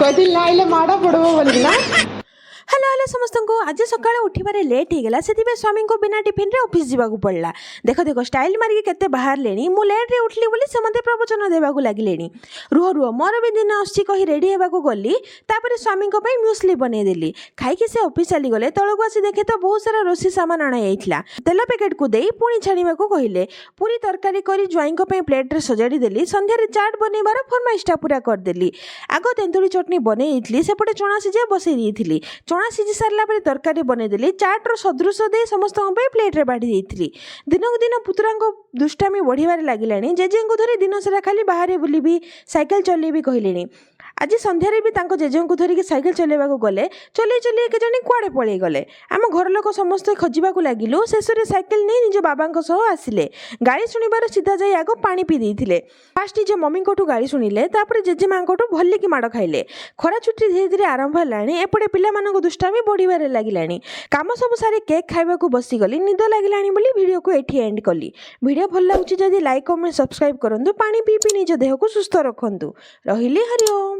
କହିଥିଲି ନା ଆଇଲେ ମାଡ଼ ପଡିବ ବୋଲି ନା। हेलो हेलो समस्त को आज सकाଳେ उठिबारे लेट हो गला से स्वामी को बिना टिफिन रे ऑफिस जीवाकू पड़ला। देख देख स्टाइल मारिक केते बाहर लेनी मु लेट रे उठली बोली से मते प्रवचन देबाकू लागिलेनी। रुह रुह मोर भी दिन आसी कही रेडी हेबाकू गली तापर स्वामी को पई म्यूस्ली बने देली। खाइके से ऑफिस चली गले तळकू आसी देखे तो बहुत सारा रोसी सामान आना जाइतला। तेल पैकेट को देई पुणी छाणीबाकू कहिले। पूरी तरकारी करी ज्वाई को पई प्लेट रे सजाडी देली। संध्या रे चाट बनेबार फरमाइशटा पूरा कर देली। आगो तेंतुली चटनी बने देइतली सेपटे चना सिझा बसई देइतली। चना सिझी सारा पर तरकारी बनईदेली। चाट्र सदृश दे समस्त प्लेट्रे बाढ़ी देती। दिनक दिन पुतुरा दुष्टामी बढ़िबार लगिलानी। जेजे को धरी दिन सारा खाली बाहर बुलबी साइकेल चलेबी कहले। आज संध्यारे भी तांको जेजे को धरिकी साइकेल चलेबाकू गले। चले चले के जाने कुआडे पळेई गले। आम घर लोक समस्ते खोजिबाकू लागिलु। शेष में साइकेल नहीं निज बाबांको सह आसिले। गाड़ी शुणिबार सीधा जाई आगो पानी पी देइथिले। फास्ट निज मम्मी कोठू गाड़ी शुणिले तापर जेजे मां कोठू भल्लिकी माड़ खाइले। खरा छुट्टी धीरे धीरे आरंभ हेलानी। एपटे पिलामानंको दुष्टामी बढ़िबार लागिलानी। काम सब सारी केक खाइबाकू बसी गली। निद लागिलानी बोली वीडियो को एठी एंड कली। वीडियो भल लागुची जदि लाइक कमेंट सब्सक्राइब करंतु। पानी पी पी निज देह को सुस्थ रखंतु। रहिले हरि ओम।